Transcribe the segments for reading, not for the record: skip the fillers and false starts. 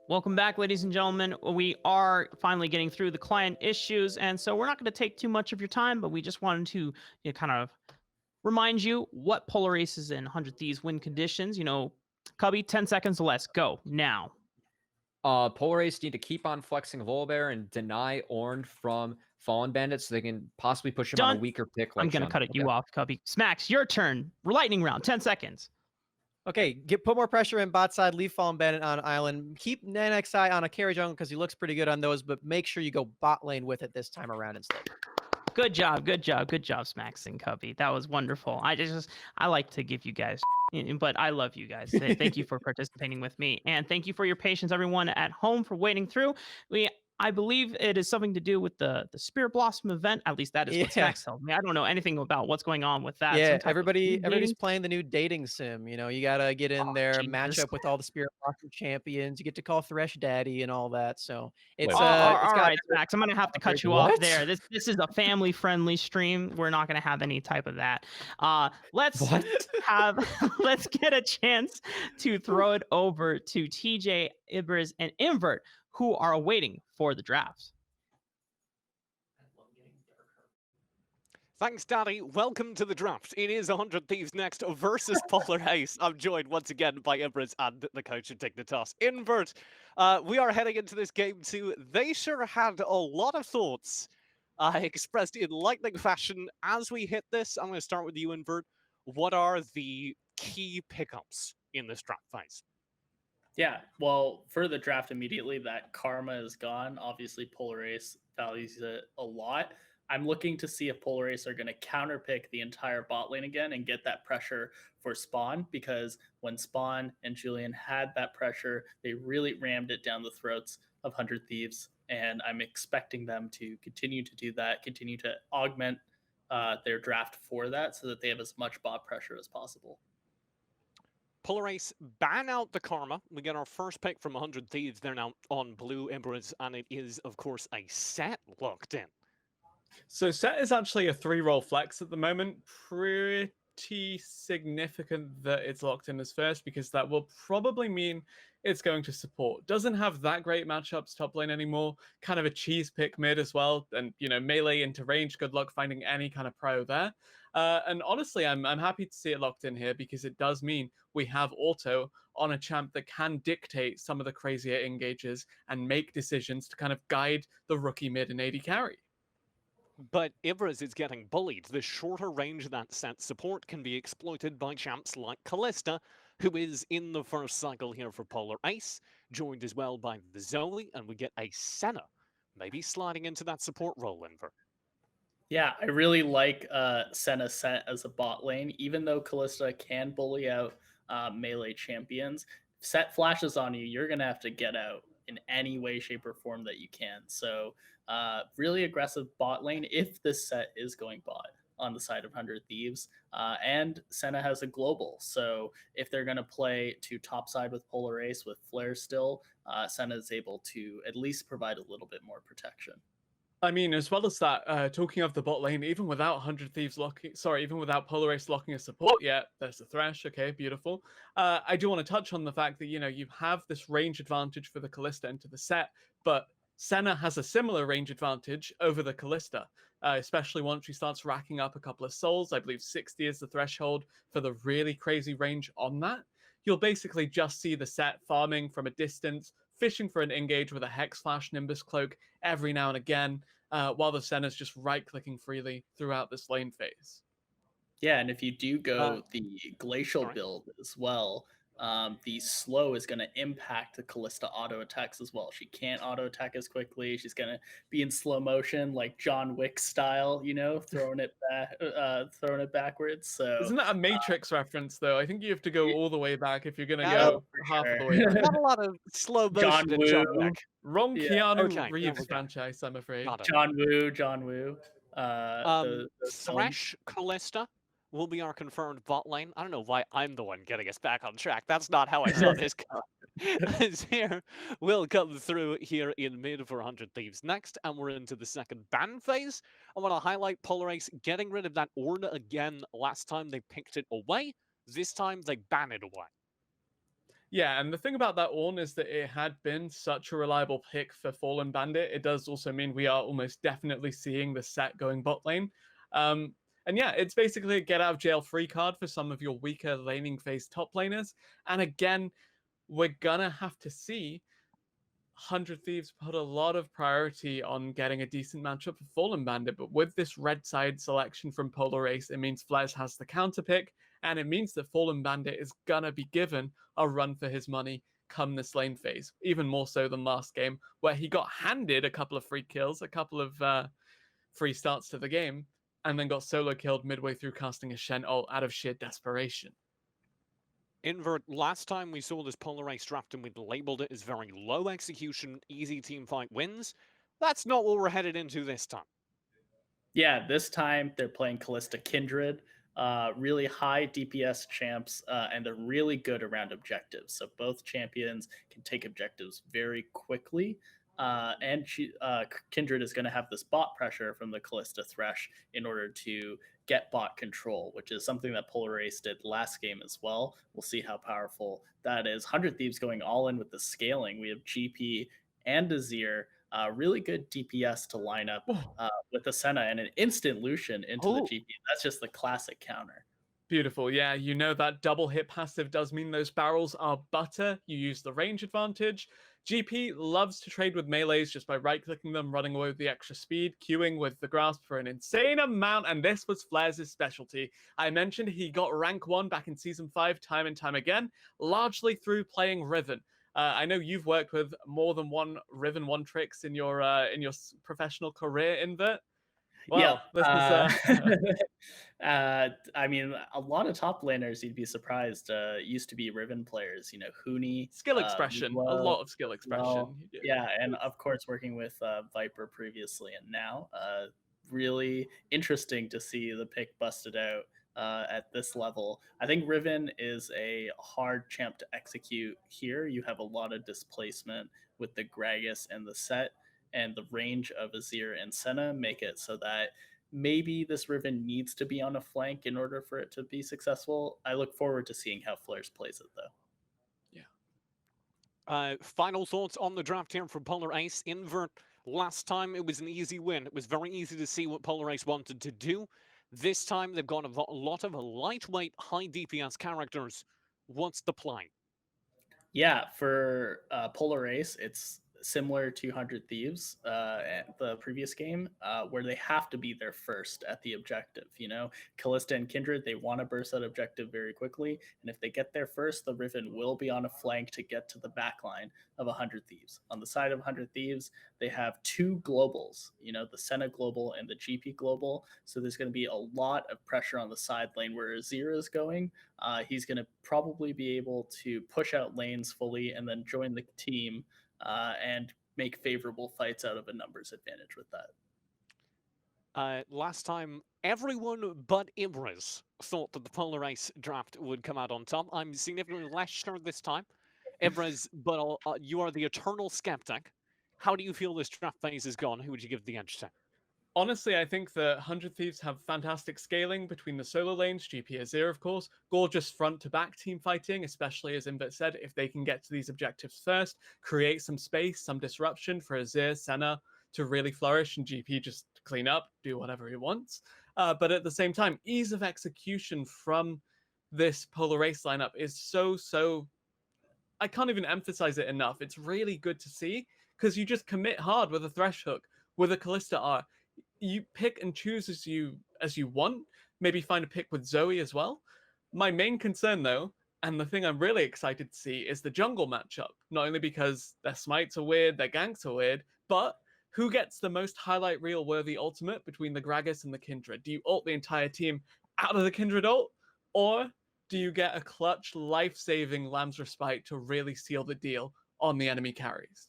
Welcome back, ladies and gentlemen. We are finally getting through the client issues, and so we're not going to take too much of your time, but we just wanted to kind of remind you what Polar Ace is in 100 Thieves win conditions. Cubby, 10 seconds or less. Go now. Polar Ace need to keep on flexing Volibear and deny Ornn from Fallen Bandits so they can possibly push him on a Done. weaker pick I'm like going to Shun. cut it you off, Cubby. Smacks, your turn. Lightning round, 10 seconds. Okay, put more pressure in bot side, leave Fallen Bandit on island. Keep NXI on a carry jungle because he looks pretty good on those, but make sure you go bot lane with it this time around instead. Good job, Smacks and Cubby. That was wonderful. I like to give you guys, but I love you guys. Thank you for participating with me, and thank you for your patience, everyone at home, for waiting through. I believe it is something to do with the Spirit Blossom event. At least that is what Smacks tells me. I don't know anything about what's going on with that. Yeah, everybody's playing the new dating sim. You gotta get in there, Jesus. match up with all the Spirit Blossom champions. You get to call Thresh Daddy and all that. So all right, Smacks. I'm gonna have to cut you off there. This is a family friendly stream. We're not gonna have any type of that. Let's get a chance to throw it over to TJ, Ibris, and Invert, who are waiting for the drafts. Thanks, Daddy. Welcome to the draft. It is 100 Thieves next versus Polar Ace. I'm joined once again by Ibris and the coach of Dignitas. Invert, we are heading into this game too. They sure had a lot of thoughts expressed in lightning fashion. As we hit this, I'm going to start with you, Invert. What are the key pickups in this draft phase? Yeah, well, for the draft immediately, that Karma is gone. Obviously, Polar Ace values it a lot. I'm looking to see if Polar Ace are going to counterpick the entire bot lane again and get that pressure for Spawn, because when Spawn and Julian had that pressure, they really rammed it down the throats of 100 Thieves, and I'm expecting them to continue to do that, continue to augment their draft for that so that they have as much bot pressure as possible. Polar Ace ban out the Karma. We get our first pick from 100 Thieves. They're now on blue Embers, and it is, of course, a set locked in. So set is actually a 3-role flex at the moment. Pretty significant that it's locked in as first, because that will probably mean it's going to support. Doesn't have that great matchups top lane anymore. Kind of a cheese pick mid as well. And, melee into range, good luck finding any kind of prio there. And honestly, I'm happy to see it locked in here, because it does mean we have auto on a champ that can dictate some of the crazier engages and make decisions to kind of guide the rookie mid and AD carry. But Ibris is getting bullied. The shorter range that set support can be exploited by champs like Kalista, who is in the first cycle here for Polar Ace, joined as well by the Zoli, and we get a Senna, maybe sliding into that support role, Inver. Yeah, I really like Senna set as a bot lane, even though Kalista can bully out melee champions. If set flashes on you, you're going to have to get out in any way, shape, or form that you can. So really aggressive bot lane if this set is going bot on the side of 100 Thieves. And Senna has a global. So if they're going to play to top side with Polar Ace with Flare still, Senna is able to at least provide a little bit more protection. I mean, as well as that, talking of the bot lane, even without 100 Thieves even without Polar Ace locking a support yet, there's the Thresh, okay, beautiful. I do want to touch on the fact that, you have this range advantage for the Kalista into the set, but Senna has a similar range advantage over the Kalista, especially once she starts racking up a couple of souls. I believe 60 is the threshold for the really crazy range on that. You'll basically just see the set farming from a distance, fishing for an engage with a Hex Flash Nimbus Cloak every now and again, while the Senna's just right-clicking freely throughout this lane phase. Yeah, and if you do go the Glacial build as well, the slow is going to impact the Kalista auto attacks as well. She can't auto attack as quickly. She's going to be in slow motion, like John Wick style, throwing it backwards. So isn't that a Matrix reference though? I think you have to go all the way back if you're going to go half of the way back. Not a lot of slow motion in John Wick. Wrong Keanu Reeves franchise, I'm afraid. John Woo. Thresh Kalista will be our confirmed bot lane. I don't know why I'm the one getting us back on track. That's not how I saw this go. Here, we'll come through here in mid for 100 Thieves next, and we're into the second ban phase. I want to highlight Polar Ace getting rid of that Ornn again. Last time they picked it away. This time they ban it away. Yeah, and the thing about that Ornn is that it had been such a reliable pick for Fallen Bandit. It does also mean we are almost definitely seeing the set going bot lane. And yeah, it's basically a get out of jail free card for some of your weaker laning phase top laners. And again, we're gonna have to see 100 Thieves put a lot of priority on getting a decent matchup for Fallen Bandit, but with this red side selection from Polar Ace, it means Flares has the counter pick, and it means that Fallen Bandit is gonna be given a run for his money come this lane phase, even more so than last game, where he got handed a couple of free kills, a couple of free starts to the game, and then got solo killed midway through casting a Shen ult out of sheer desperation. Invert, last time we saw this Polar Ace draft and we labeled it as very low execution, easy team fight wins. That's not what we're headed into this time. Yeah, this time they're playing Callista Kindred, really high DPS champs, and they're really good around objectives. So both champions can take objectives very quickly. And Kindred is going to have this bot pressure from the Callista Thresh in order to get bot control, which is something that Polar Ace did last game as well. We'll see how powerful that is. 100 Thieves going all in with the scaling. We have GP and Azir. Really good DPS to line up with the Senna and an instant Lucian into the GP. That's just the classic counter. Beautiful. Yeah, you know that double hit passive does mean those barrels are butter. You use the range advantage. GP loves to trade with melees just by right-clicking them, running away with the extra speed, queuing with the grasp for an insane amount, and this was Flares' specialty. I mentioned he got rank 1 back in Season 5 time and time again, largely through playing Riven. I know you've worked with more than one Riven 1 tricks in your professional career, Invert. Well, yeah. I mean, a lot of top laners, you'd be surprised, used to be Riven players. You know, Huni, skill expression, a lot of skill expression. Yeah, and of course, working with Viper previously and now, really interesting to see the pick busted out at this level. I think Riven is a hard champ to execute here. You have a lot of displacement with the Gragas and the set, and the range of Azir and Senna make it so that maybe this Riven needs to be on a flank in order for it to be successful. I look forward to seeing how Flares plays it, though. Yeah. Final thoughts on the draft here from Polar Ace. Invert, last time it was an easy win. It was very easy to see what Polar Ace wanted to do. This time they've got a lot of lightweight, high DPS characters. What's the plan? Yeah, for Polar Ace, it's similar to 100 Thieves at the previous game, where they have to be there first at the objective. You know, Callista and Kindred, they want to burst that objective very quickly, and if they get there first, the Riven will be on a flank to get to the back line of 100 Thieves. On the side of 100 Thieves, they have two globals, you know, the Senna global and the GP global, so there's going to be a lot of pressure on the side lane where Azir is going. He's going to probably be able to push out lanes fully and then join the team and make favorable fights out of a numbers advantage with that. Last time, everyone but Ibris thought that the Polar Ace draft would come out on top. I'm significantly less sure this time. Ibris, but you are the eternal skeptic. How do you feel this draft phase has gone? Who would you give the edge to? Honestly, I think the 100 Thieves have fantastic scaling between the solo lanes, GP Azir, of course, gorgeous front-to-back team fighting, especially, as Invert said, if they can get to these objectives first, create some space, some disruption for Azir, Senna to really flourish, and GP just clean up, do whatever he wants. But at the same time, ease of execution from this Polar Ace lineup is so... I can't even emphasize it enough. It's really good to see, because you just commit hard with a Thresh Hook, with a Callista R. You pick and choose as you want. Maybe find a pick with Zoe as well. My main concern, though, and the thing I'm really excited to see, is the jungle matchup. Not only because their smites are weird, their ganks are weird, but who gets the most highlight reel worthy ultimate between the Gragas and the Kindred? Do you ult the entire team out of the Kindred ult, or do you get a clutch, life-saving Lamb's Respite to really seal the deal on the enemy carries?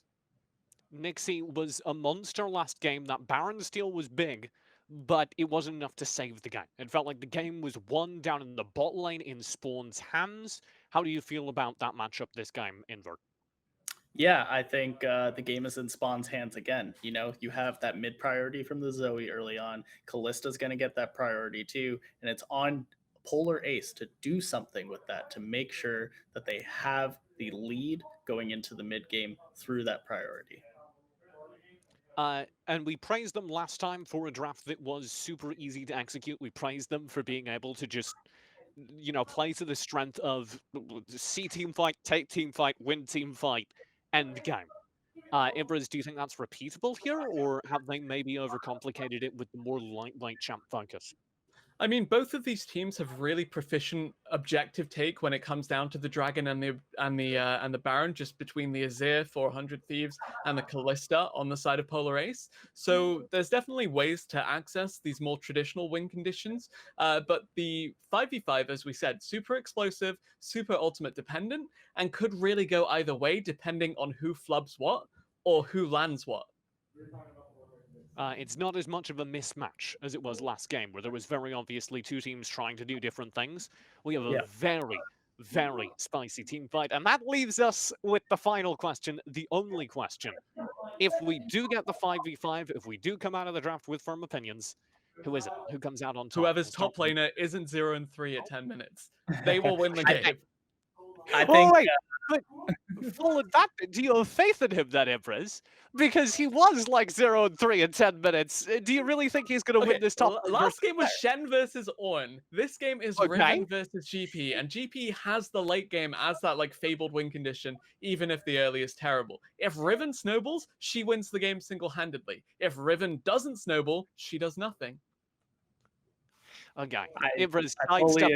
Nixie was a monster last game. That Baron steal was big, but it wasn't enough to save the game. It felt like the game was won down in the bot lane in Spawn's hands. How do you feel about that matchup this game, Invert? Yeah, I think the game is in Spawn's hands again. You know, you have that mid priority from the Zoe early on. Callista's going to get that priority too, and it's on Polar Ace to do something with that, to make sure that they have the lead going into the mid game through that priority. And we praised them last time for a draft that was super easy to execute. We praised them for being able to just, play to the strength of see team fight, take team fight, win team fight, end game. Ibras, do you think that's repeatable here, or have they maybe overcomplicated it with the more lightweight champ focus? I mean, both of these teams have really proficient objective take when it comes down to the Dragon and the Baron, just between the Azir, 400 Thieves, and the Callista on the side of Polar Ace. So there's definitely ways to access these more traditional win conditions. But the 5v5, as we said, super explosive, super ultimate dependent, and could really go either way depending on who flubs what or who lands what. It's not as much of a mismatch as it was last game, where there was very obviously two teams trying to do different things. We have a very, very spicy team fight, and that leaves us with the final question, the only question. If we do get the 5v5, if we do come out of the draft with firm opinions, who is it? Who comes out on top? Whoever's top laner isn't 0-3 at 10 minutes. They will win the game. I think. Wait, but full advantage. Do you have faith in him then, Ibras? Because he was like 0-3 in 10 minutes. Do you really think he's going to win this top? Last game was Shen versus Ornn. This game is Riven versus GP, and GP has the late game as that like fabled win condition, even if the early is terrible. If Riven snowballs, she wins the game single-handedly. If Riven doesn't snowball, she does nothing. Okay, Ibras, I step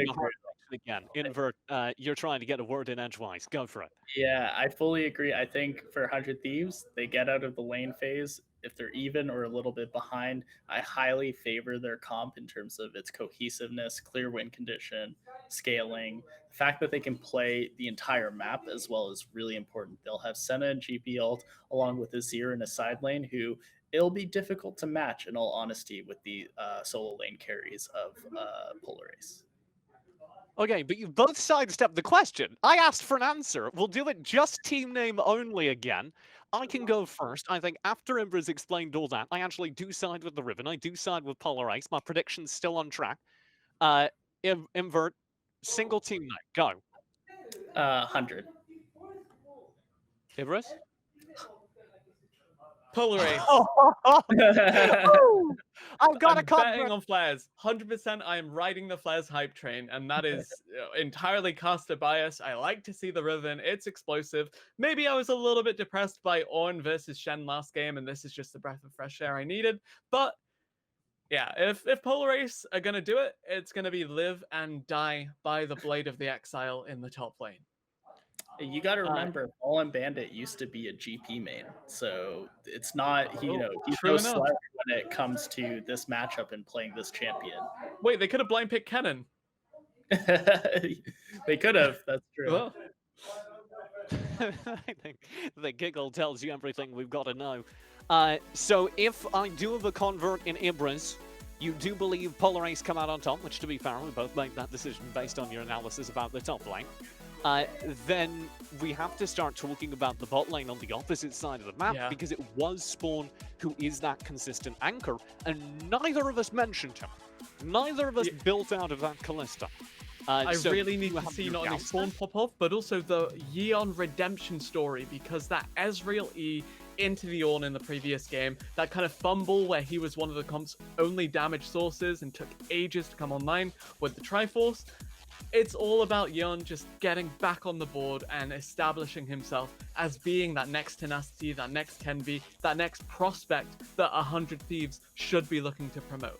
again. Invert, you're trying to get a word in edgewise. Go for it. Yeah, I fully agree. I think for 100 Thieves, they get out of the lane phase. If they're even or a little bit behind, I highly favor their comp in terms of its cohesiveness, clear win condition, scaling. The fact that they can play the entire map as well is really important. They'll have Senna and GP ult along with Azir in a side lane who it'll be difficult to match, in all honesty, with the solo lane carries of Polar Ace. Okay, but you've both sidestepped the question. I asked for an answer. We'll do it just team name only again. I can go first. I think after Ibras explained all that, I actually do side with the Riven. I do side with Polar Ice. My prediction's still on track. Invert, single team name, go. 100. Ibras? Polar Ace. I've got I'm betting on Flares. 100% I am riding the Flares hype train, and that is entirely caster bias. I like to see the Riven. It's explosive. Maybe I was a little bit depressed by Ornn versus Shen last game, and this is just the breath of fresh air I needed. But yeah, if Polar Ace are going to do it, it's going to be live and die by the Blade of the Exile in the top lane. You got to remember, Fallen Bandit used to be a GP main, so it's not, he's no slouch when it comes to this matchup and playing this champion. Wait, they could have blind picked Kennen. They could have, that's true. Well. I think the giggle tells you everything we've got to know. So if I do have a convert in Ibras, you do believe Polar Ace come out on top, which to be fair, we both made that decision based on your analysis about the top lane. Then we have to start talking about the bot lane on the opposite side of the map, because it was Spawn who is that consistent anchor, and neither of us mentioned him. Neither of us built out of that Callista. I really need to see not only Spawn pop off, but also the Yeon redemption story, because that Ezreal E into the Ornn in the previous game, that kind of fumble where he was one of the comp's only damage sources and took ages to come online with the Triforce. It's all about Yeon just getting back on the board and establishing himself as being that next Tenacity, that next Kenvi, that next prospect that 100 Thieves should be looking to promote.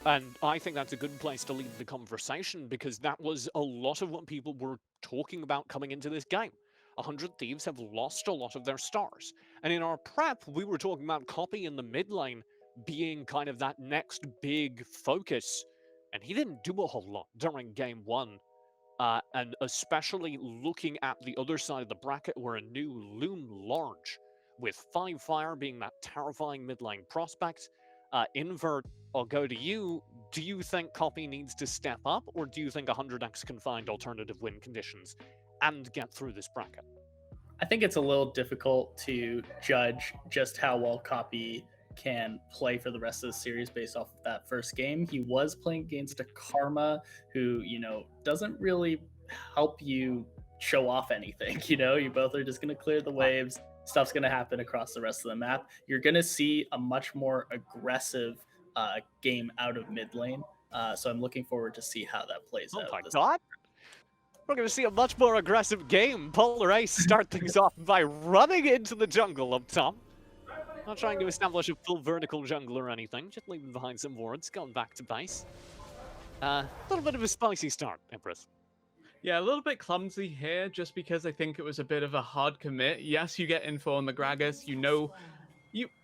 And I think that's a good place to leave the conversation, because that was a lot of what people were talking about coming into this game. 100 Thieves have lost a lot of their stars. And in our prep, we were talking about Copy in the mid lane being kind of that next big focus. And he didn't do a whole lot during game one. And especially looking at the other side of the bracket where a new loom large, with 5 Fire being that terrifying mid lane prospect. Invert, I'll go to you. Do you think Copy needs to step up, or do you think 100x can find alternative win conditions and get through this bracket? I think it's a little difficult to judge just how well Copy can play for the rest of the series based off of that first game. He was playing against a Karma who, doesn't really help you show off anything. You know, you both are just going to clear the waves. Stuff's going to happen across the rest of the map. You're going to see a much more aggressive game out of mid lane. So I'm looking forward to see how that plays out. Oh my god. We're going to see a much more aggressive game. Polar Ace start things off by running into the jungle up top. Not trying to establish a full vertical jungle or anything, just leaving behind some wards, going back to base. A little bit of a spicy start, Empress. Yeah, a little bit clumsy here, just because I think it was a bit of a hard commit. Yes, you get info on the Gragas.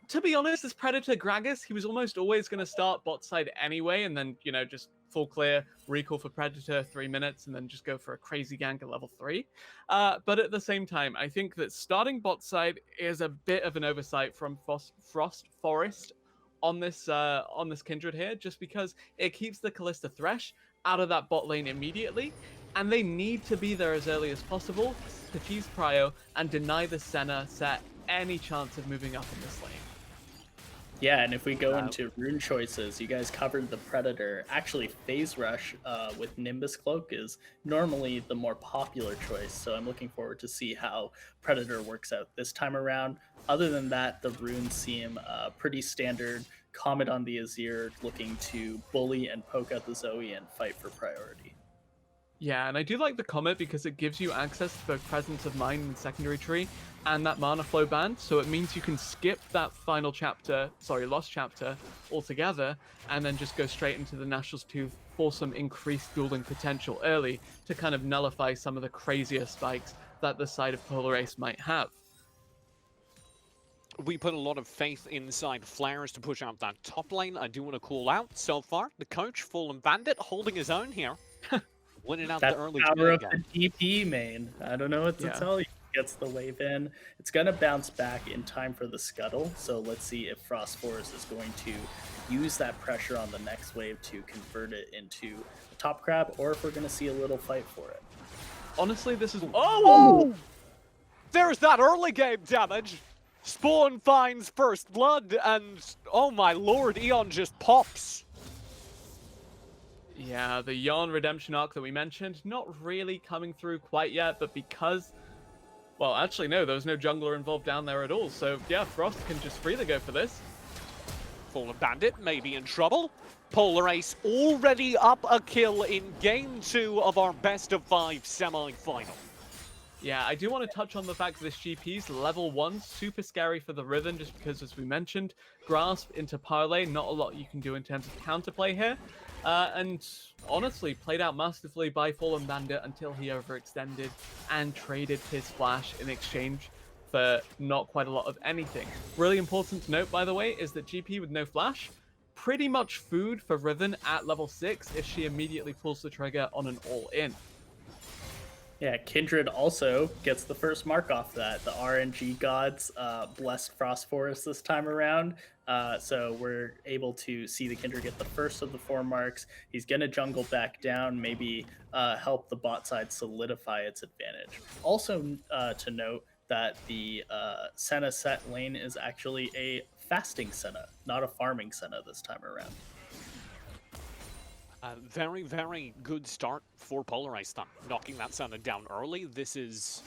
To be honest, this Predator Gragas, he was almost always going to start bot side anyway, and then, just full clear, recall for Predator, 3 minutes, and then just go for a crazy gank at level 3. But at the same time, I think that starting bot side is a bit of an oversight from Frost Forest on this Kindred here, just because it keeps the Kalista Thresh out of that bot lane immediately, and they need to be there as early as possible to cheese prio and deny the Senna set any chance of moving up in this lane. Yeah, and if we go into rune choices, you guys covered the Predator. Actually, Phase Rush with Nimbus Cloak is normally the more popular choice, so I'm looking forward to see how Predator works out this time around. Other than that, the runes seem pretty standard. Comet on the Azir looking to bully and poke out the Zoe and fight for priority. Yeah, and I do like the Comet because it gives you access to both Presence of Mind and Secondary Tree and that Mana Flow band, so it means you can skip that Lost Chapter altogether and then just go straight into the Nationals 2 for some increased dueling potential early to kind of nullify some of the crazier spikes that the side of Polar Ace might have. We put a lot of faith inside Flares to push out that top lane. I do want to call out, so far, the coach, Fallen Bandit, holding his own here. Winning out That's the early power of game. the DP main. I don't know what to tell you. Gets the wave in. It's going to bounce back in time for the scuttle. So let's see if Frost Forest is going to use that pressure on the next wave to convert it into a top crab, or if we're going to see a little fight for it. Honestly, this is... Oh! There's that early game damage. Spawn finds first blood, and oh my lord, Eon just pops. Yeah, the Yarn redemption arc that we mentioned, not really coming through quite yet, but because... Well, actually, no, there was no jungler involved down there at all, so yeah, Frost can just freely go for this. Fallen Bandit may be in trouble. Polar Ace already up a kill in Game 2 of our best of 5 semi-final. Yeah, I do want to touch on the fact that this GP's level 1, super scary for the Riven, just because, as we mentioned, Grasp into Parlay, not a lot you can do in terms of counterplay here. And honestly, played out masterfully by Fallen Bandit until he overextended and traded his flash in exchange for not quite a lot of anything. Really important to note, by the way, is that GP with no flash, pretty much food for Riven at level 6 if she immediately pulls the trigger on an all-in. Yeah, Kindred also gets the first mark off that. The RNG gods blessed Frost Forest this time around. So we're able to see the Kindred get the first of the 4 marks. He's going to jungle back down, maybe help the bot side solidify its advantage. Also to note that the Senna set lane is actually a fasting Senna, not a farming Senna this time around. Very, very good start for Polar Ace then. Knocking that Senna down early. This is...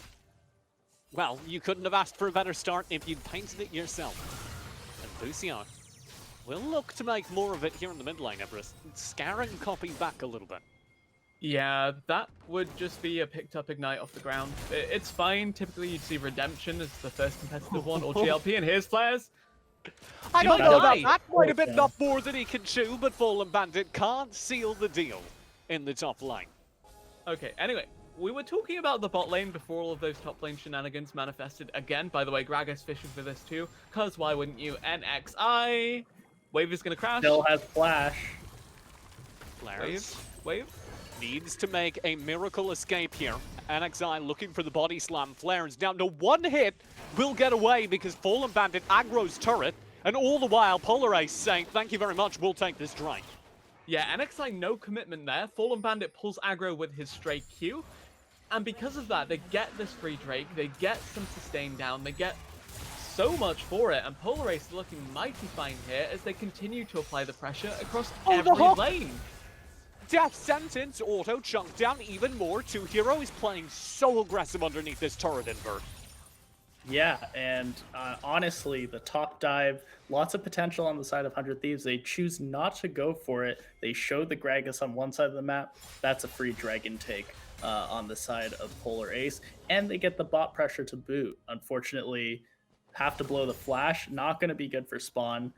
Well, you couldn't have asked for a better start if you'd painted it yourself. And Lucio will look to make more of it here in the mid lane, Everest. Scaring copy back a little bit. Yeah, that would just be a picked up Ignite off the ground. It's fine. Typically, you'd see Redemption as the first competitive one, or GLP, and here's Flares. I don't might know die. about that. Might have been enough more than he can chew, but Fallen Bandit can't seal the deal in the top lane. Okay, anyway, we were talking about the bot lane before all of those top lane shenanigans manifested again. By the way, Gragas fishing for this too, because why wouldn't you? NXI! Wave is going to crash. Still has flash. Flares Wave. needs to make a miracle escape here. NXI looking for the body slam. Flares down to 1 hit. Will get away because Fallen Bandit aggro's turret. And all the while, Polar Ace saying, thank you very much, we'll take this Drake. Yeah, NXI no commitment there. Fallen Bandit pulls aggro with his stray Q. And because of that, they get this free Drake. They get some sustain down. They get so much for it. And Polar Ace looking mighty fine here as they continue to apply the pressure across every lane. death sentence. Auto chunked down even more. 2Hero is playing so aggressive underneath this turret invert. Yeah, and honestly, the top dive, lots of potential on the side of 100 Thieves. They choose not to go for it. They show the Gragas on one side of the map. That's a free dragon take on the side of Polar Ace. And they get the bot pressure to boot. Unfortunately, have to blow the flash. Not going to be good for Spawn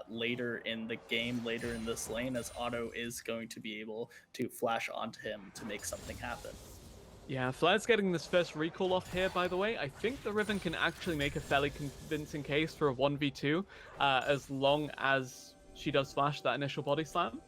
later in the game, later in this lane, as Otto is going to be able to flash onto him to make something happen. Yeah, Flair's getting this first recall off here, by the way. I think the Riven can actually make a fairly convincing case for a 1v2 as long as she does flash that initial body slam.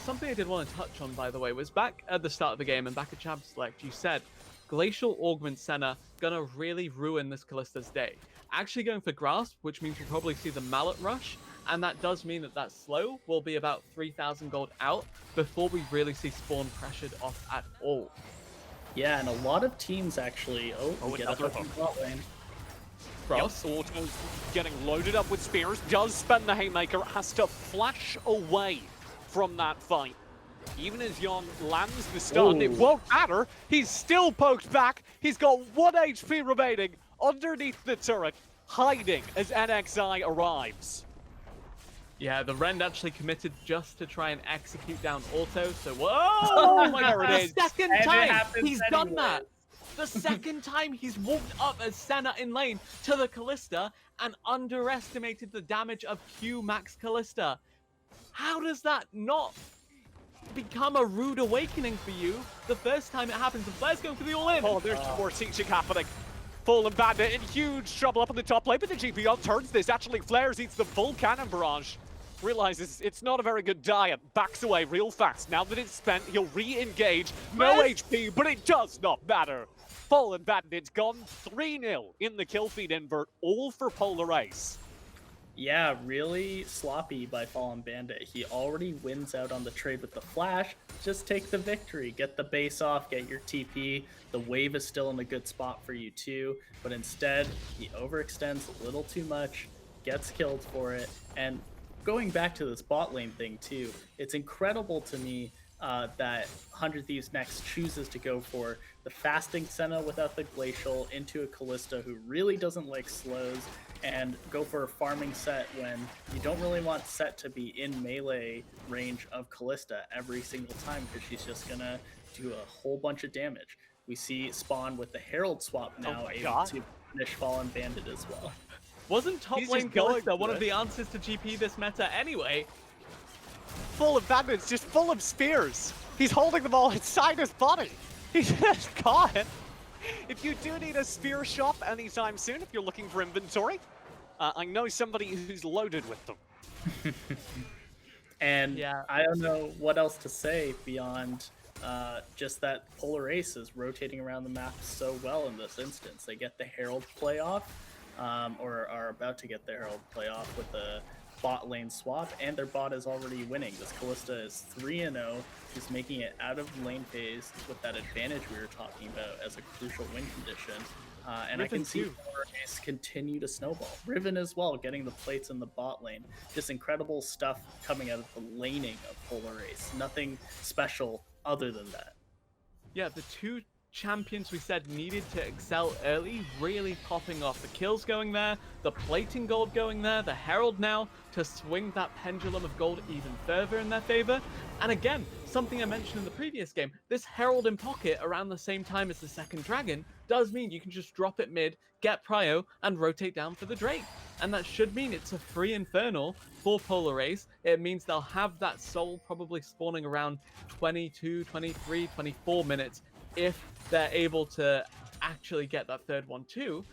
Something I did want to touch on, by the way, was back at the start of the game and back at Chab Select, you said Glacial Augment Senna gonna really ruin this Kallista's day. Actually going for Grasp, which means we'll probably see the Mallet Rush, and that does mean that that slow will be about 3,000 gold out before we really see Spawn pressured off at all. Yeah, and a lot of teams actually. We get up another in bot lane. Yes, Auto's getting loaded up with spears, does spend the Haymaker, has to flash away from that fight. Even as Yon lands the stun, it won't matter. He's still poked back. He's got 1 HP remaining underneath the turret, hiding as NXI arrives. Yeah, the Rend actually committed just to try and execute down Auto, so whoa! My God, the second time he's done that! The second time he's walked up as Senna in lane to the Callista and underestimated the damage of Q Max Callista. How does that not become a rude awakening for you the first time it happens? The Flair's going for the all-in! Oh, there's more teaching happening. Fallen Bandit in huge trouble up in the top lane, but the GP turns this. Actually, Flares eats the full cannon barrage. Realizes it's not a very good diet. Backs away real fast. Now that it's spent, he'll re-engage. No HP, but it does not matter. Fallen Bandit's gone 3-0 in the kill feed invert, all for Polar Ace. Yeah, really sloppy by Fallen Bandit. He already wins out on the trade with the flash. Just take the victory. Get the base off, get your TP. The wave is still in a good spot for you too, but instead, he overextends a little too much, gets killed for it, and going back to this bot lane thing too, it's incredible to me that 100 Thieves next chooses to go for the fasting Senna without the Glacial into a Callista who really doesn't like slows, and go for a farming set when you don't really want set to be in melee range of Callista every single time because she's just gonna do a whole bunch of damage. We see Spawn with the Herald swap now able to finish Fallen Bandit as well. Wasn't top He's lane just going Callista one for of the answers to GP this meta anyway? Fallen Bandit's just full of spears. He's holding them all inside his body. He just can't. If you do need a spear shop anytime soon, if you're looking for inventory, I know somebody who's loaded with them. And yeah. I don't know what else to say beyond just that Polar Ace is rotating around the map so well in this instance. They get the Herald play off, or are about to get the Herald play off with the bot lane swap, and their bot is already winning. This Callista is 3-0. She's making it out of lane phase with that advantage we were talking about as a crucial win condition. And Riven I can see Polar Ace continue to snowball. Riven as well, getting the plates in the bot lane. Just incredible stuff coming out of the laning of Polar Ace. Nothing special other than that. Yeah, the two champions we said needed to excel early, really popping off. The kills going there, the plating gold going there, the Herald now to swing that pendulum of gold even further in their favor. And again, something I mentioned in the previous game, this Herald in pocket around the same time as the second dragon does mean you can just drop it mid, get prio, and rotate down for the Drake. And that should mean it's a free Infernal for Polar Ace. It means they'll have that soul probably spawning around 22, 23, 24 minutes if they're able to actually get that third one too.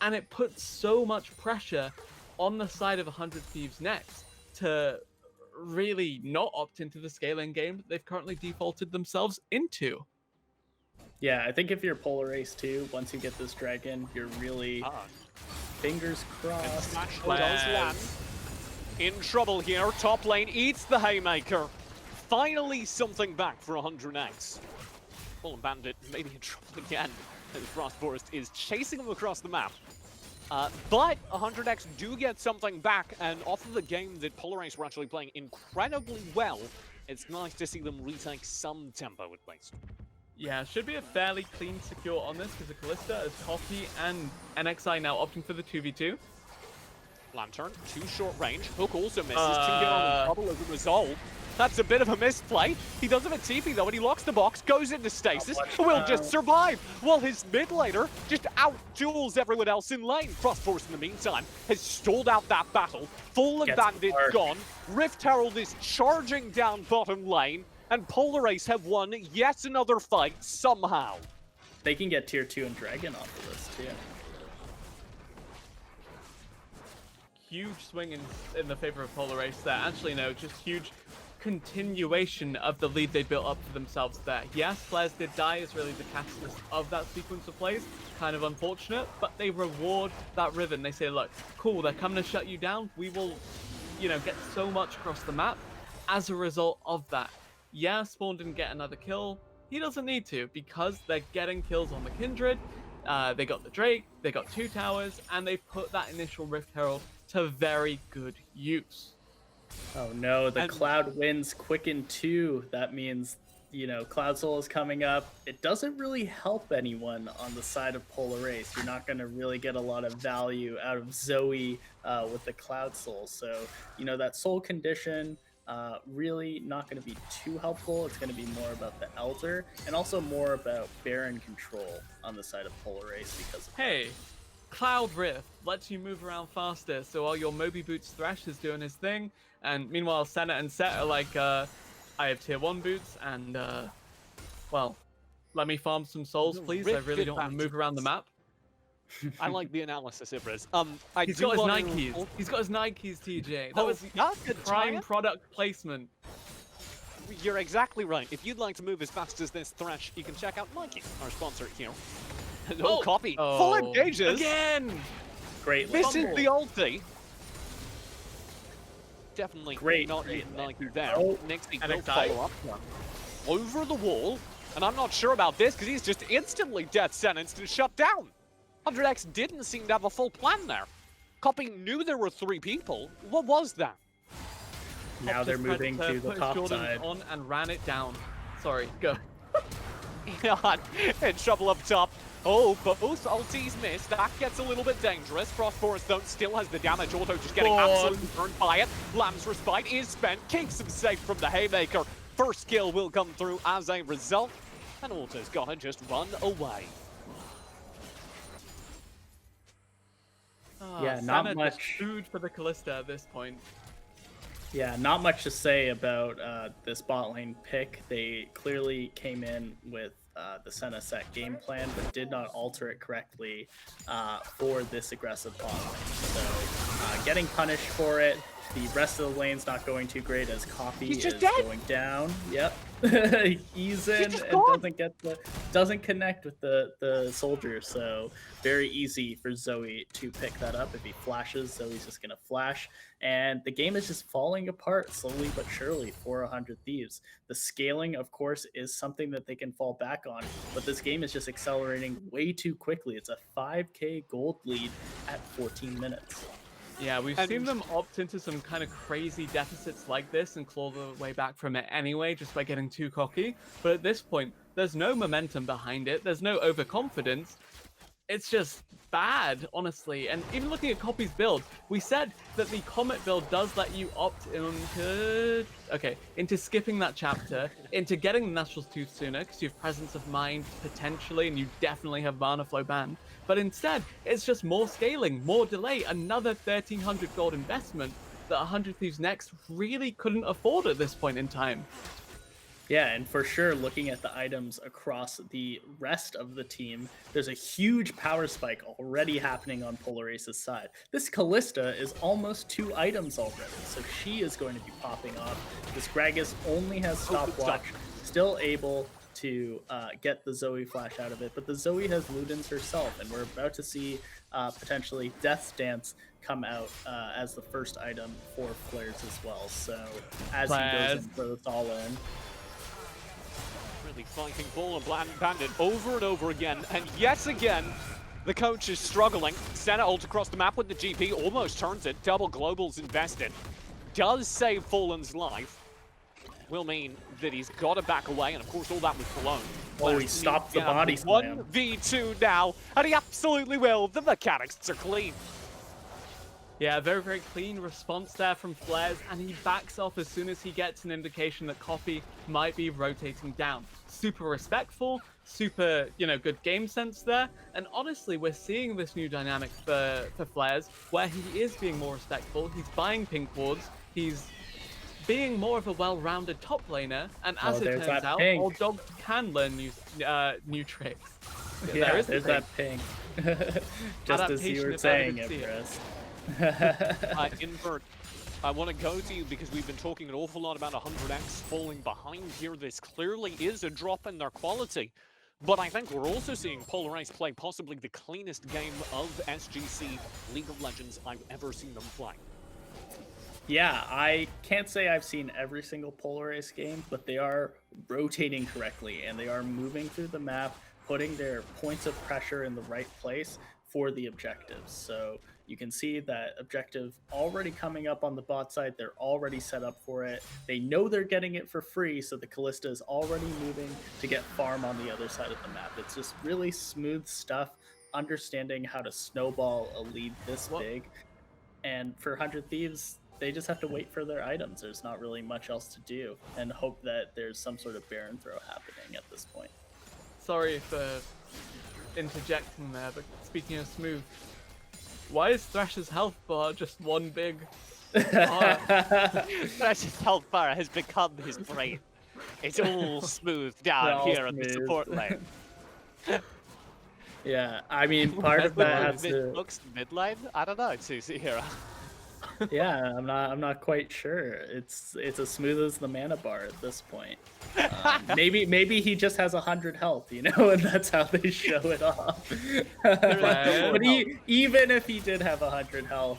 And it puts so much pressure on the side of 100 Thieves next to really not opt into the scaling game that they've currently defaulted themselves into. Yeah, I think if you're Polar Ace too, once you get this dragon, you're really fingers crossed. Smash does land. In trouble here. Top lane eats the Haymaker. Finally something back for 100X. Fallen Bandit maybe in trouble again as Frostburst is chasing him across the map. But 100X do get something back, and off of the game that Polar Ace were actually playing incredibly well it's nice to see them retake some tempo at least. Yeah, should be a fairly clean secure on this because the Callista is Coffee and NXI now opting for the 2v2. Lantern, too short range. Hook also misses. 2 hit on the double as a result. That's a bit of a misplay. He does have a TP though, and he locks the box, goes into stasis, will just survive, while his mid laner just out-duels everyone else in lane. Frostforce in the meantime has stalled out that battle. Fallen Bandit gone. Rift Herald is charging down bottom lane, and Polar Ace have won yet another fight somehow. They can get tier 2 and Dragon off of this too. Huge swing in the favor of Polar Ace there. Actually, no, just huge continuation of the lead they built up for themselves there. Yes, Flares did die is really the catalyst of that sequence of plays. Kind of unfortunate, but they reward that Riven. They say, look, cool, they're coming to shut you down. We will, you know, get so much across the map as a result of that. Yeah, Spawn didn't get another kill. He doesn't need to because they're getting kills on the Kindred. They got the Drake, they got 2 towers, and they put that initial Rift Herald to very good use. Oh no, the Cloud wins quicken 2. That means, you know, Cloud Soul is coming up. It doesn't really help anyone on the side of Polar Ace. You're not going to really get a lot of value out of Zoe with the Cloud Soul. So, you know, that Soul condition, really not going to be too helpful. It's going to be more about the Elder and also more about Baron control on the side of Polar Ace because of Hey, Cloud Rift lets you move around faster, so while your Moby Boots Thresh is doing his thing, and meanwhile Senna and Set are like, I have tier 1 boots, and, well, let me farm some souls, please. I really don't want to move around the map. I like the analysis, Ibris. He's got his Nikes. He's got his Nikes, TJ. That was prime product placement. You're exactly right. If you'd like to move as fast as this Thresh, you can check out Nike, our sponsor here. No copy. Full engages. Again! Great. This is the ulti. Definitely not even Nike there. Nixie will follow up. Over the wall. And I'm not sure about this because he's just instantly death sentenced and shut down. 100X didn't seem to have a full plan there. Copy knew there were 3 people. What was that? Now they're moving to the top side. On and ran it down. Sorry, go. In trouble up top. Oh, both ultis missed. That gets a little bit dangerous. Frostforce, though, still has the damage. Auto just getting absolutely burned by it. Lamb's Respite is spent. Keeps him safe from the Haymaker. First kill will come through as a result. And Auto's gotta just run away. Yeah, not much food for the Callista at this point. Yeah, not much to say about this bot lane pick. They clearly came in with the Senna set game plan, but did not alter it correctly for this aggressive bot lane. So getting punished for it. The rest of the lane's not going too great as Coffee is going down. Yep. He's in and doesn't connect with the soldier, so very easy for Zoe to pick that up. If he flashes, Zoe's just gonna flash, and the game is just falling apart slowly but surely for 100 Thieves. The scaling, of course, is something that they can fall back on, but this game is just accelerating way too quickly. It's a 5k gold lead at 14 minutes. Yeah, we've seen them opt into some kind of crazy deficits like this and claw their way back from it anyway, just by getting too cocky. But at this point, there's no momentum behind it. There's no overconfidence. It's just bad, honestly. And even looking at Copy's build, we said that the Comet build does let you opt into skipping that chapter, into getting the Naturals Tooth sooner, because you have Presence of Mind, potentially, and you definitely have Mana Flow banned. But instead, it's just more scaling, more delay, another 1,300 gold investment that 100 Thieves Next really couldn't afford at this point in time. Yeah, and for sure, looking at the items across the rest of the team, there's a huge power spike already happening on Polar Ace's side. This Callista is almost 2 items already, so she is going to be popping off. This Gragas only has stopwatch, still able to get the Zoe flash out of it, but the Zoe has Ludens herself, and we're about to see potentially Death's Dance come out as the first item for Flares as well. So as he goes in for this all in. Really fighting Bull and Bandit over and over again, and yet again, the coach is struggling. Senna ult across the map with the GP, almost turns it. Double globals invested. Does save Fallen's life. will mean that he's got to back away, and of course all that was blown. Oh, he stopped the body slam. 1v2 now, and he absolutely will. The mechanics are clean. Yeah, very, very clean response there from Flares, and he backs off as soon as he gets an indication that Coffee might be rotating down. Super respectful, super, good game sense there, and honestly, we're seeing this new dynamic for Flares, where he is being more respectful, he's buying pink wards, he's being more of a well-rounded top laner, and as it turns out, old dog can learn new tricks. Yeah, there's that ping. Just as you were saying, Empress. Invert, I want to go to you because we've been talking an awful lot about 100x falling behind here. This clearly is a drop in their quality, but I think we're also seeing Polar Ice play possibly the cleanest game of SGC League of Legends I've ever seen them play. Yeah, I can't say I've seen every single Polar Ice game, but they are rotating correctly and they are moving through the map, putting their points of pressure in the right place for the objectives. So you can see that objective already coming up on the bot side. They're already set up for it. They know they're getting it for free, so the Kalista is already moving to get farm on the other side of the map. It's just really smooth stuff, understanding how to snowball a lead this big. And for 100 Thieves, they just have to wait for their items. There's not really much else to do, and hope that there's some sort of Baron throw happening at this point. Sorry for interjecting there, but speaking of smooth, why is Thrash's health bar just one big bar? Thrash's health bar has become his brain. It's all smooth down here in the support lane. Yeah, I mean, part of that has to... looks mid lane? I don't know, Susie here. Yeah, I'm not quite sure. It's as smooth as the mana bar at this point. Maybe he just has 100 health, and that's how they show it off. But even if he did have 100 health,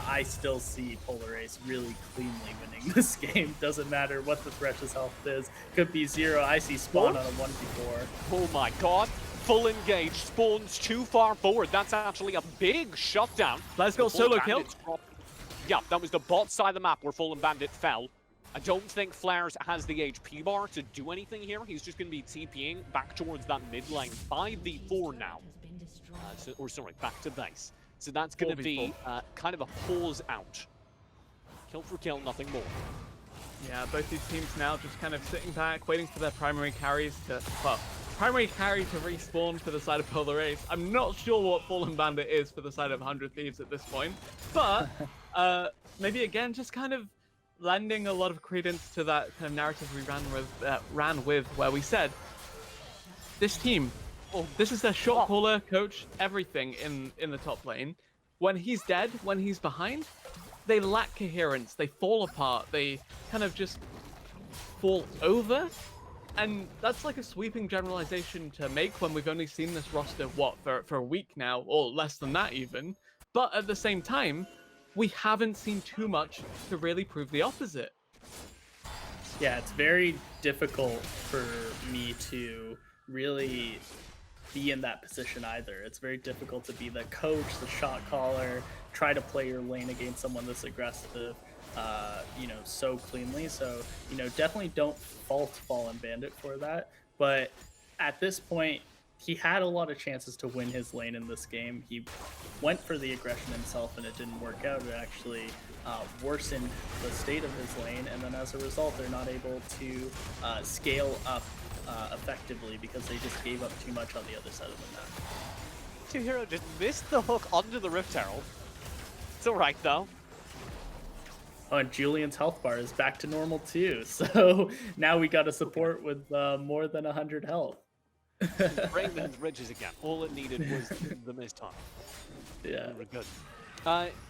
I still see Polar Ace really cleanly winning this game. Doesn't matter what the Thresh's health is. Could be 0. I see Spawn on a 1v4. Oh my god. Full engage. Spawn's too far forward. That's actually a big shutdown. Let's go solo kill. Yeah, that was the bot side of the map where Fallen Bandit fell. I don't think Flares has the HP bar to do anything here. He's just going to be TPing back towards that mid lane. 5v4 now. Back to base. So that's going to be kind of a pause out. Kill for kill, nothing more. Yeah, both these teams now just kind of sitting back, waiting for their primary carries to... primary carry to respawn for the side of Polar Ace. I'm not sure what Fallen Bandit is for the side of 100 Thieves at this point, but maybe again just kind of lending a lot of credence to that kind of narrative we ran with where we said this team, this is their shot caller, coach, everything in the top lane. When he's dead, when he's behind, they lack coherence, they fall apart, they kind of just fall over. And that's like a sweeping generalization to make when we've only seen this roster, for a week now, or less than that even. But at the same time, we haven't seen too much to really prove the opposite. Yeah, it's very difficult for me to really be in that position either. It's very difficult to be the coach, the shot caller, try to play your lane against someone this aggressive. So cleanly. So, definitely don't fault Fallen Bandit for that. But at this point, he had a lot of chances to win his lane in this game. He went for the aggression himself and it didn't work out. It actually worsened the state of his lane. And then as a result, they're not able to scale up effectively because they just gave up too much on the other side of the map. Hero just missed the hook onto the Rift Herald. It's alright though. Oh, and Julian's health bar is back to normal too. So now we got a support with more than 100 health. Raymond's Ridges again. All it needed was the missed time. Yeah. We're good.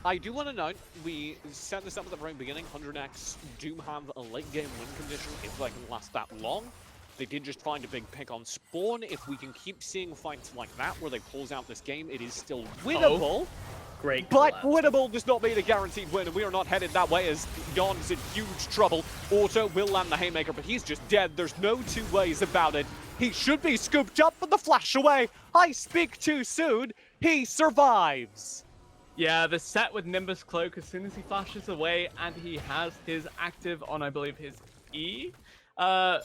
I do want to note, we set this up at the very beginning. 100x do have a late game win condition if they can last that long. They did just find a big pick on Spawn. If we can keep seeing fights like that where they pulls out this game, it is still winnable. Great. But winnable does not mean a guaranteed win, and we are not headed that way as Yon's in huge trouble. Auto will land the Haymaker, but he's just dead. There's no two ways about it. He should be scooped up, but the flash away. I speak too soon. He survives. Yeah, the set with Nimbus Cloak, as soon as he flashes away, and he has his active on, I believe, his E. No,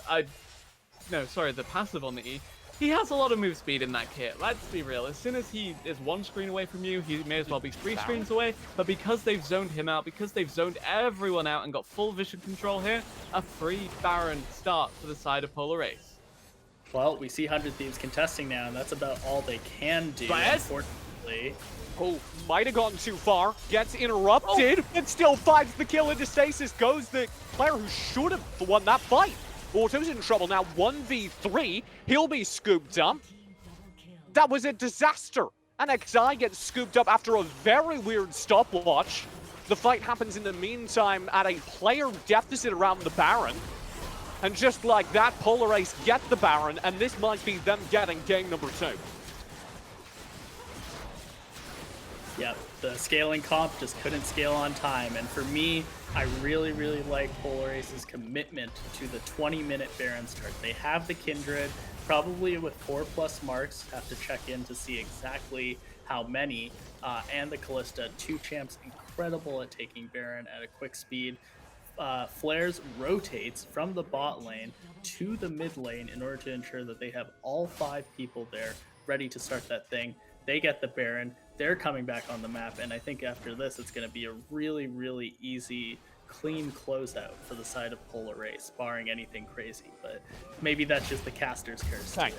sorry, the passive on the E. He has a lot of move speed in that kit. Let's be real. As soon as he is one screen away from you, he may as well be 3 screens away. But because they've zoned him out, because they've zoned everyone out and got full vision control here, a free Baron start for the side of Polar Ace. Well, we see 100 Thieves contesting now, and that's about all they can do, unfortunately. Oh, might have gotten too far. Gets interrupted, but still finds the kill into stasis. Goes the player who should have won that fight. Auto's in trouble now, 1v3. He'll be scooped up. That was a disaster. And XI gets scooped up after a very weird stopwatch. The fight happens in the meantime at a player deficit around the Baron. And just like that, Polar Ace get the Baron, and this might be them getting game number 2. Yep, the scaling comp just couldn't scale on time. And for me, I really, really like Polar Ace's commitment to the 20-minute Baron start. They have the Kindred, probably with 4+ marks, have to check in to see exactly how many, and the Kalista, 2 champs incredible at taking Baron at a quick speed. Flares rotates from the bot lane to the mid lane in order to ensure that they have all 5 people there ready to start that thing. They get the Baron, they're coming back on the map, and I think after this it's going to be a really, really easy, clean closeout for the side of Polar Ace, barring anything crazy, but maybe that's just the caster's curse. Okay.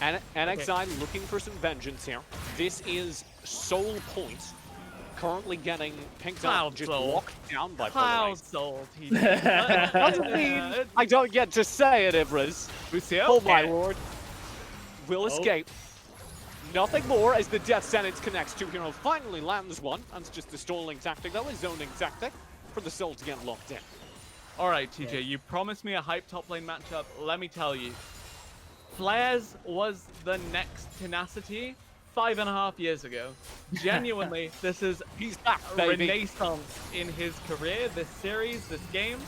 And NXI looking for some vengeance here. This is Soul Point. Currently getting picked up, just walked down by Polar Ace. Doesn't mean I don't get to say it, Ivriz. Oh my lord. Will escape. Nothing more as the death sentence connects. 2 Hero finally lands one. That's just the stalling tactic, though, a zoning tactic for the Soul to get locked in. All right, TJ, you promised me a hype top lane matchup. Let me tell you, Flares was the next Tenacity 5.5 years ago. Genuinely, this is He's back, a baby. renaissance in his career, this series, this game.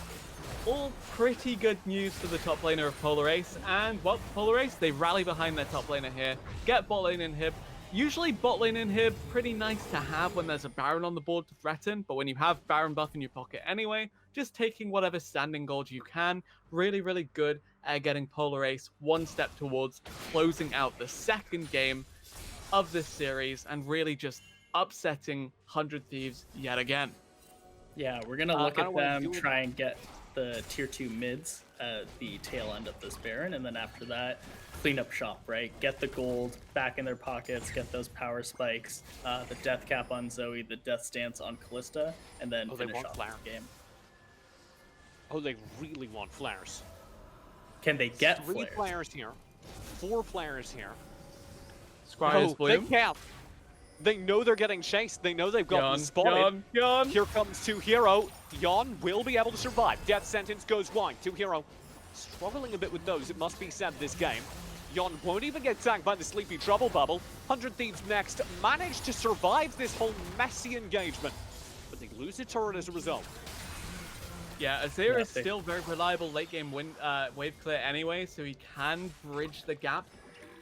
All pretty good news for the top laner of Polar Ace, and well, Polar Ace, they rally behind their top laner here, get bot lane inhib. Usually bot lane inhib, pretty nice to have when there's a Baron on the board to threaten, but when you have Baron buff in your pocket anyway, just taking whatever standing gold you can, really, really good at getting Polar Ace one step towards closing out the second game of this series, and really just upsetting 100 Thieves yet again. Yeah, we're gonna look at them try and get the tier 2 mids at the tail end of this Baron, and then after that, clean up shop, right? Get the gold back in their pockets, get those power spikes, the death cap on Zoe, the death stance on Kalista, and then finish off the game. Oh, they really want flares. Can they get 3 flares? players here, 4 players here. Squire's Bloom. They can't. They know they're getting chased. They know they've gotten spotted. Here comes 2 Hero. Yon will be able to survive. Death sentence goes wide. 2 Hero struggling a bit with those, it must be said, this game. Yon won't even get tagged by the Sleepy Trouble Bubble. 100 Thieves next managed to survive this whole messy engagement, but they lose a turret as a result. Yeah, Azir is still very reliable late game wave clear anyway, so he can bridge the gap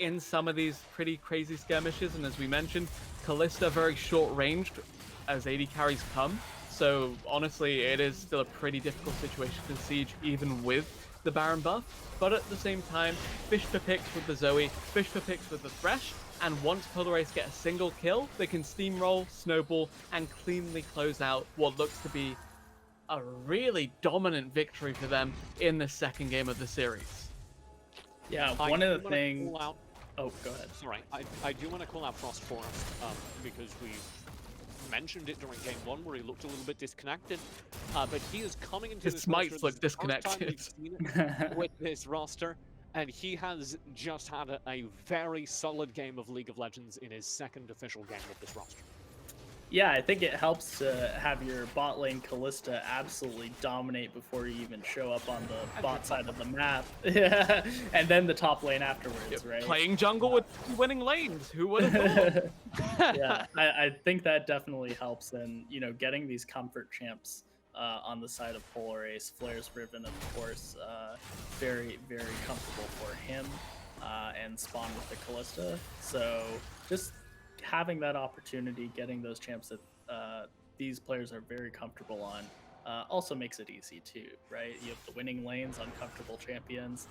in some of these pretty crazy skirmishes, and as we mentioned, Kalista very short ranged as AD carries come, so honestly it is still a pretty difficult situation to siege even with the Baron buff, but at the same time, fish for picks with the Zoe, fish for picks with the Thresh, and once Polar Ace get a single kill, they can steamroll, snowball, and cleanly close out what looks to be a really dominant victory for them in the second game of the series. Yeah, one of the things... Oh, go ahead. Sorry, I do want to call out Frost Forest because we mentioned it during game 1 where he looked a little bit disconnected, but he is coming into his this smites look disconnected with this roster, and he has just had a very solid game of League of Legends in his second official game with this roster. Yeah, I think it helps to have your bot lane Kalista absolutely dominate before you even show up on the bot side of the map. Yeah, and then the top lane afterwards, right? Playing jungle with winning lanes, who would have thought? Yeah, I think that definitely helps, and you know, getting these comfort champs on the side of Polar Ace, Flares Riven, of course, very, very comfortable for him, and Spawn with the Kalista. So just having that opportunity, getting those champs that these players are very comfortable on, also makes it easy too, right? You have the winning lanes, uncomfortable champions.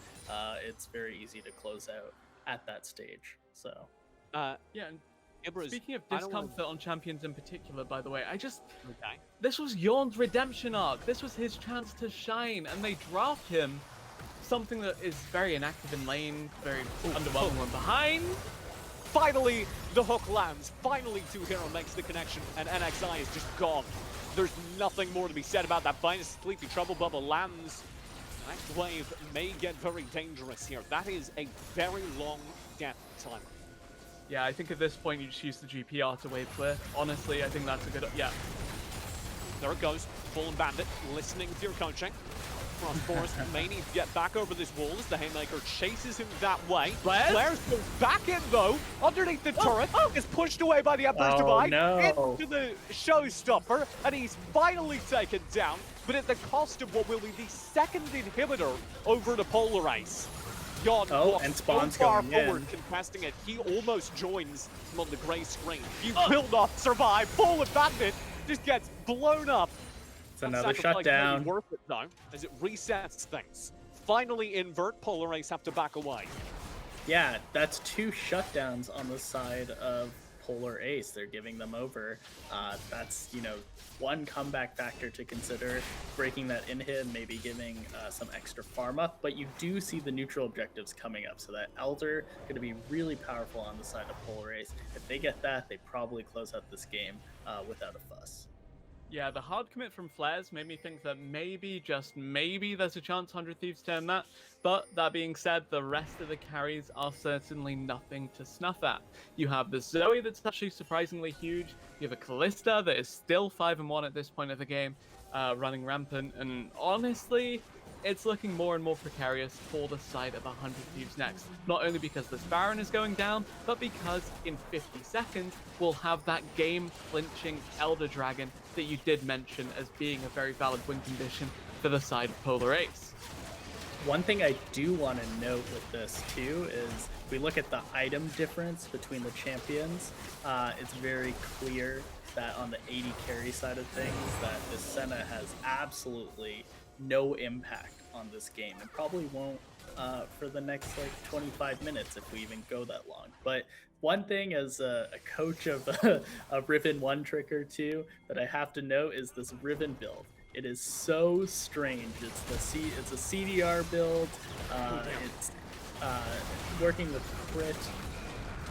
It's very easy to close out at that stage. So Yeah, and Ibras, speaking of I don't wanna- discomfort on champions in particular, by the way, Okay. this was Yorn's redemption arc. This was his chance to shine, and they draft him. Something that is very inactive in lane, very underwhelming from behind. Finally, the hook lands. Finally, 2Hero makes the connection, and NXI is just gone. There's nothing more to be said about that fight. Sleepy Trouble Bubble lands. Next wave may get very dangerous here. That is a very long death time. Yeah, I think at this point you just use the GPR to wave clear. Honestly, I think that's a good... Yeah. There it goes. Fallen Bandit listening to your coaching. Frost Forest may need to get back over this wall as the Haymaker chases him that way. Flares goes back in though, underneath the turret, is pushed away by the Emperor's Divide into the Showstopper, and he's finally taken down, but at the cost of what will be the second inhibitor over the Polar Ice. God, and Spawn's so far going forward in. contesting it. He almost joins him on the grey screen. You will not survive. Fallen Bandit just gets blown up. It's another Sacrifice may be shutdown. worth it though, as it resets things. Finally, invert. Polar Ace have to back away. Yeah, that's 2 shutdowns on the side of Polar Ace. They're giving them over. That's, you know, one comeback factor to consider. Breaking that inhib, maybe giving some extra farm up, but you do see the neutral objectives coming up. So that Elder going to be really powerful on the side of Polar Ace. If they get that, they probably close out this game without a fuss. Yeah, the hard commit from Flares made me think that maybe, just maybe, there's a chance 100 Thieves turn that. But that being said, the rest of the carries are certainly nothing to snuff at. You have the Zoe that's actually surprisingly huge. You have a Callista that is still 5-1 at this point of the game, running rampant. And honestly, it's looking more and more precarious for the side of 100 Thieves next. Not only because this Baron is going down, but because in 50 seconds, we'll have that game-clinching Elder Dragon that you did mention as being a very valid win condition for the side of Polar Ace. One thing I do want to note with this too is if we look at the item difference between the champions, it's very clear that on the 80 carry side of things that the Senna has absolutely no impact on this game and probably won't for the next like 25 minutes if we even go that long. But one thing as a coach of a Riven 1 trick or 2 that I have to note is this Riven build. It is so strange. It's a CDR build. It's working with crit.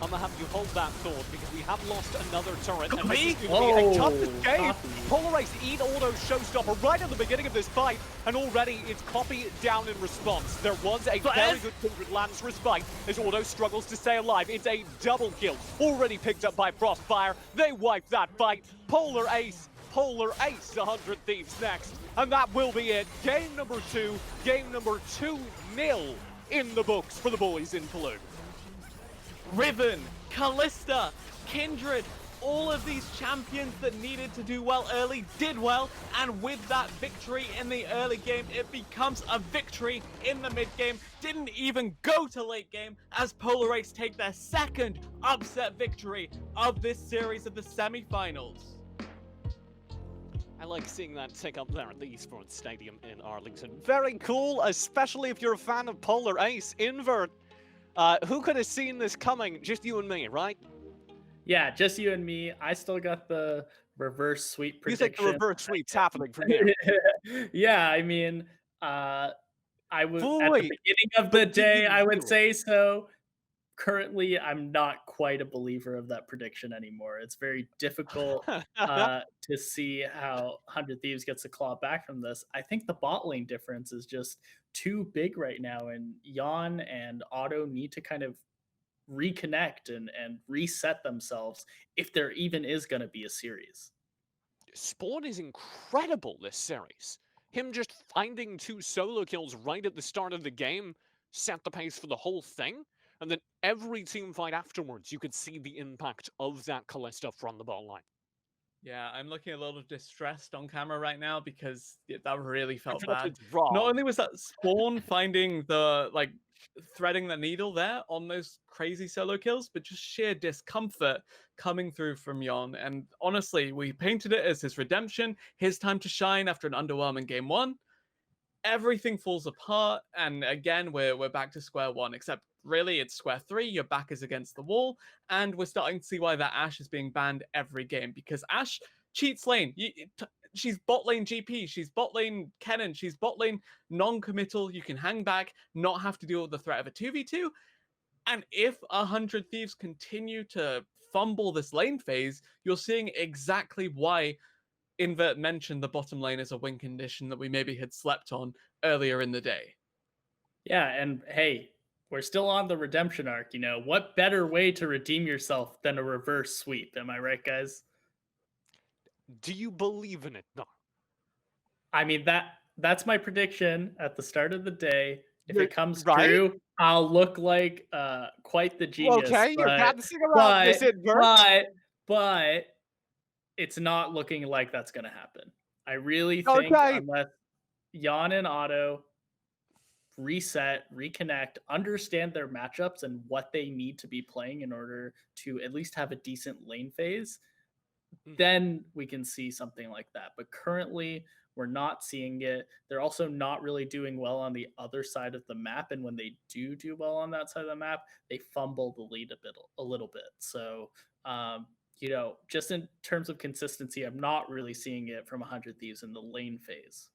I'm gonna have you hold that thought because we have lost another turret. And Copy? this is gonna be a tough escape. Copy. Polar Ace eat auto Showstopper right at the beginning of this fight, and already it's Copy down in response. There was a very good Kindred Lance respite as Auto struggles to stay alive. It's a double kill, already picked up by Frostfire. They wipe that fight. Polar Ace, 100 Thieves next, and that will be it. Game number 2, game number 2-0 in the books for the boys in blue. Riven, Callista, Kindred, all of these champions that needed to do well early did well, and with that victory in the early game, it becomes a victory in the mid game. Didn't even go to late game as Polar Ace take their second upset victory of this series of the semifinals. I like seeing that tick up there at the Esports Stadium in Arlington. Very cool, especially if you're a fan of Polar Ace. Invert, who could have seen this coming? Just you and me, right? Yeah, just you and me. I still got the reverse sweep prediction. You think the reverse sweep's happening from here? Yeah, I mean, I was at the Boy, beginning of the day, I would say so. Currently, I'm not quite a believer of that prediction anymore. It's very difficult to see how 100 Thieves gets a claw back from this. I think the bot lane difference is just too big right now, and Jan and Otto need to kind of reconnect and reset themselves if there even is going to be a series. Spawn is incredible this series. Him just finding 2 solo kills right at the start of the game set the pace for the whole thing. And then every team fight afterwards, you could see the impact of that Callista from the bot line. Yeah, I'm looking a little distressed on camera right now because that really felt Because bad. it's wrong. Not only was that Spawn finding the threading the needle there on those crazy solo kills, but just sheer discomfort coming through from Yon. And honestly, we painted it as his redemption, his time to shine after an underwhelming game one. Everything falls apart, and again we're back to square one, except really it's square three. Your back is against the wall, and we're starting to see why that Ashe is being banned every game, because Ashe cheats lane. She's bot lane GP, she's bot lane Kennen, she's bot lane non-committal. You can hang back, not have to deal with the threat of a 2v2. And if 100 Thieves continue to fumble this lane phase, you're seeing exactly why Invert mentioned the bottom lane as a win condition that we maybe had slept on earlier in the day. Yeah, and hey, we're still on the redemption arc, you know. What better way to redeem yourself than a reverse sweep? Am I right, guys? Do you believe in it? No. I mean, that's my prediction at the start of the day. If You're- it comes right? true, I'll look like quite the genius. Okay, you're but, dancing around this invert. but it's not looking like that's going to happen. I really think Okay. unless Jan and Otto reset, reconnect, understand their matchups and what they need to be playing in order to at least have a decent lane phase, then we can see something like that. But currently, we're not seeing it. They're also not really doing well on the other side of the map. And when they do well on that side of the map, they fumble the lead a little bit. So, you know, just in terms of consistency, I'm not really seeing it from 100 Thieves in the lane phase.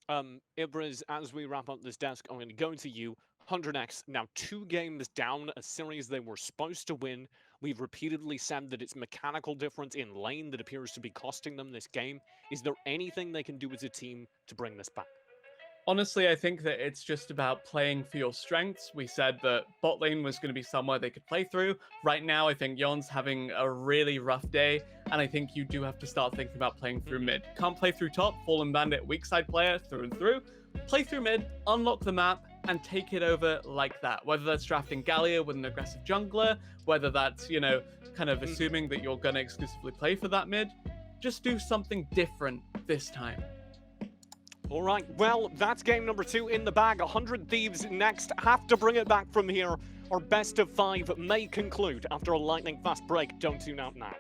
Ibris, as we wrap up this desk, I'm going to go to you. 100X, now 2 games down, a series they were supposed to win. We've repeatedly said that it's mechanical difference in lane that appears to be costing them this game. Is there anything they can do as a team to bring this back? Honestly, I think that it's just about playing for your strengths. We said that bot lane was going to be somewhere they could play through. Right now, I think Yon's having a really rough day, and I think you do have to start thinking about playing through mid. Can't play through top, Fallen Bandit, weak side player through and through. Play through mid, unlock the map, and take it over like that. Whether that's drafting Gallia with an aggressive jungler, whether that's, you know, kind of assuming that you're going to exclusively play for that mid, just do something different this time. All right, well, that's game number 2 in the bag. 100 Thieves next. Have to bring it back from here. Our best of 5 may conclude after a lightning fast break. Don't tune out now.